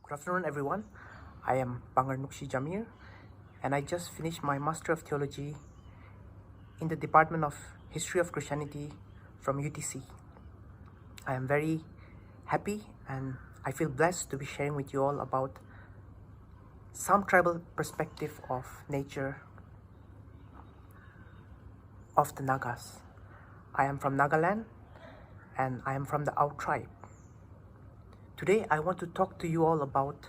Good afternoon, everyone. I am Bangar Nukshi Jamir, and I just finished my Master of Theology in the Department of History of Christianity from UTC. I am very happy and I feel blessed to be sharing with you all about some tribal perspective of nature of the Nagas. I am from Nagaland and I am from the Out tribe. Today I want to talk to you all about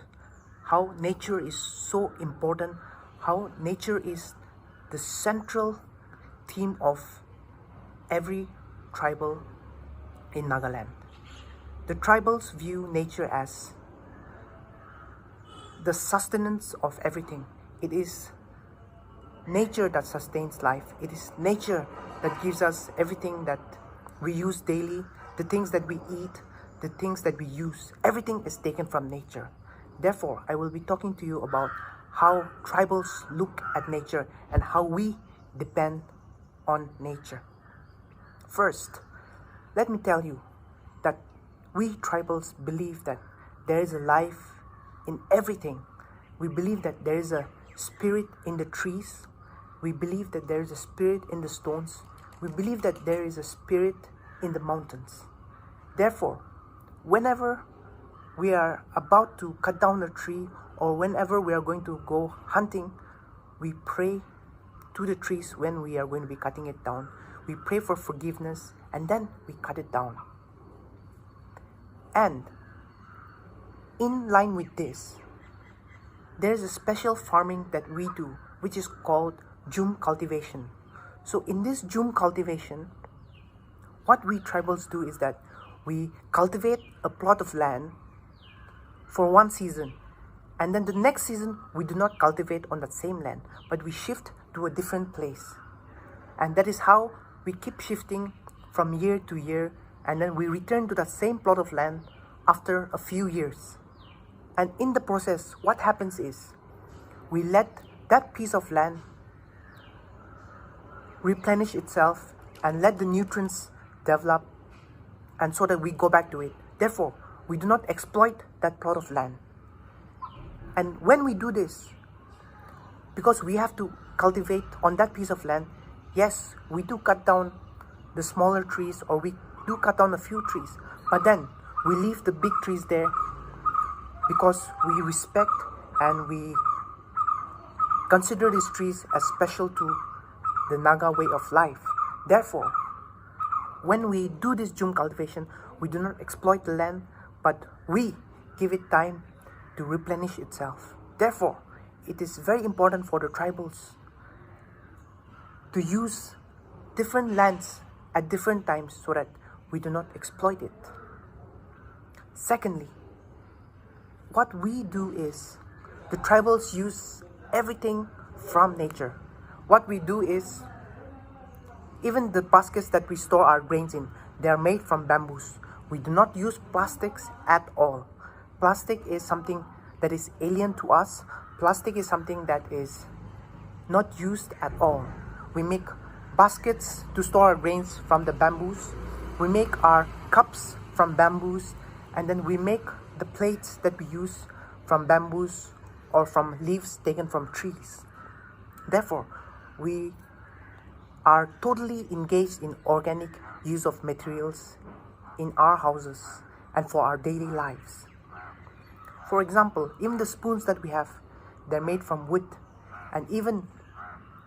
how nature is so important, how nature is the central theme of every tribal in Nagaland. The tribals view nature as the sustenance of everything. It is nature that sustains life. It is nature that gives us everything that we use daily, the things that we eat, the things that we use. Everything is taken from nature. Therefore, I will be talking to you about how tribals look at nature and how we depend on nature. First, let me tell you that we tribals believe that there is a life in everything. We believe that there is a spirit in the trees. We believe that there is a spirit in the stones. We believe that there is a spirit in the mountains. Therefore, whenever we are about to cut down a tree or whenever we are going to go hunting, we pray to the trees when we are going to be cutting it down. We pray for forgiveness and then we cut it down. And in line with this, there is a special farming that we do, which is called jum cultivation. So in this jum cultivation, what we tribals do is that we cultivate a plot of land for one season, and then the next season we do not cultivate on that same land, but we shift to a different place. And that is how we keep shifting from year to year, and then we return to that same plot of land after a few years. And in the process, what happens is we let that piece of land replenish itself and let the nutrients develop, and so that we go back to it. Therefore, we do not exploit that plot of land. And when we do this, because we have to cultivate on that piece of land, yes, we do cut down the smaller trees or we do cut down a few trees, but then we leave the big trees there because we respect and we consider these trees as special to the Naga way of life. Therefore, when we do this jum cultivation, we do not exploit the land, but we give it time to replenish itself. Therefore, it is very important for the tribals to use different lands at different times so that we do not exploit it. Secondly, what we do is the tribals use everything from nature. What we do is even the baskets that we store our grains in, they are made from bamboos. We do not use plastics at all. Plastic is something that is alien to us. Plastic is something that is not used at all. We make baskets to store our grains from the bamboos. We make our cups from bamboos, and then we make the plates that we use from bamboos or from leaves taken from trees. Therefore, we are totally engaged in organic use of materials in our houses and for our daily lives. For example, even the spoons that we have, they're made from wood. And even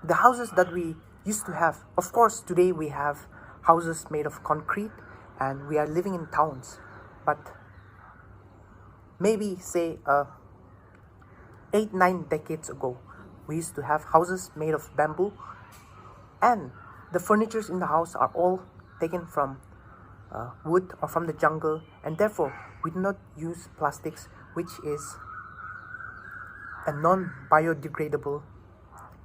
the houses that we used to have, of course today we have houses made of concrete and we are living in towns, but maybe say 8-9 decades ago, we used to have houses made of bamboo, and the furnitures in the house are all taken from wood or from the jungle, and therefore we do not use plastics, which is a non-biodegradable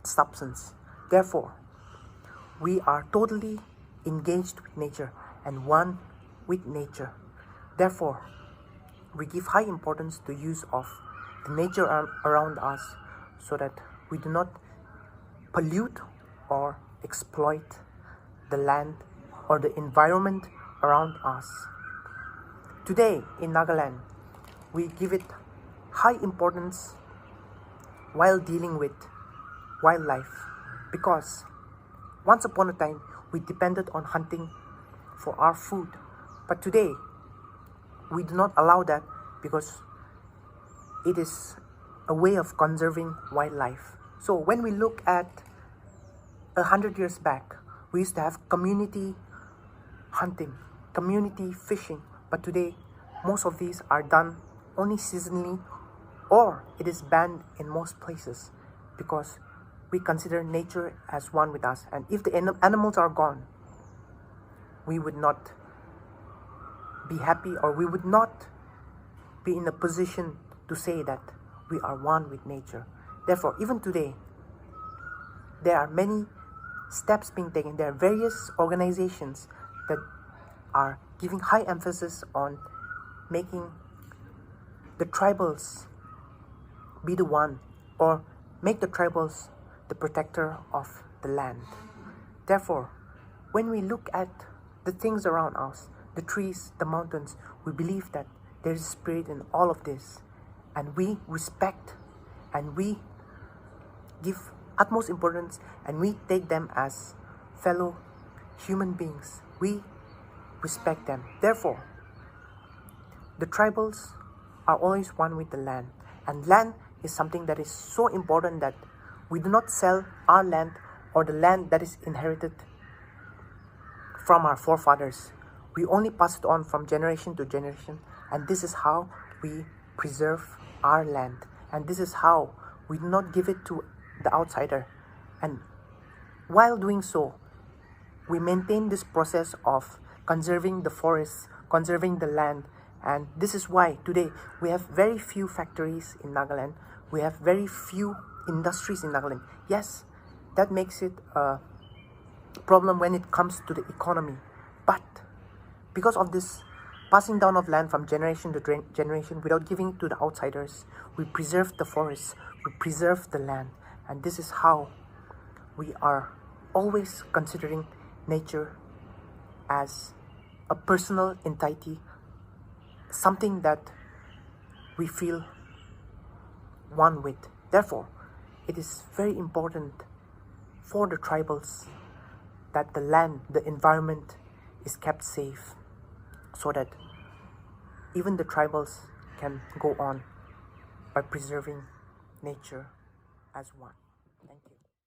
substance. Therefore, we are totally engaged with nature and one with nature. Therefore, we give high importance to use of the nature around us so that we do not pollute or exploit the land or the environment around us. Today in Nagaland, we give it high importance while dealing with wildlife, because once upon a time we depended on hunting for our food, but today we do not allow that because it is a way of conserving wildlife. So when we look at 100 years back, we used to have community hunting, community fishing, but today most of these are done only seasonally, or it is banned in most places because we consider nature as one with us, and if the animals are gone, we would not be happy, or we would not be in a position to say that we are one with nature. Therefore, even today, there are many steps being taken. There are various organizations that are giving high emphasis on making the tribals be the one, or make the tribals the protector of the land. Therefore, when we look at the things around us, the trees, the mountains, we believe that there is a spirit in all of this, and we respect and we give utmost importance, and we take them as fellow human beings. We respect them. Therefore, the tribals are always one with the land, and land is something that is so important that we do not sell our land or the land that is inherited from our forefathers. We only pass it on from generation to generation, and this is how we preserve our land, and this is how we do not give it to the outsider. And while doing so, we maintain this process of conserving the forests, conserving the land, and this is why today we have very few factories in Nagaland. We have very few industries in Nagaland. Yes, that makes it a problem when it comes to the economy, but because of this passing down of land from generation to generation without giving it to the outsiders, we preserve the forests, we preserve the land, and this is how we are always considering nature as a personal entity, something that we feel one with. Therefore, it is very important for the tribals that the land, the environment is kept safe, so that even the tribals can go on by preserving nature as one. Thank you.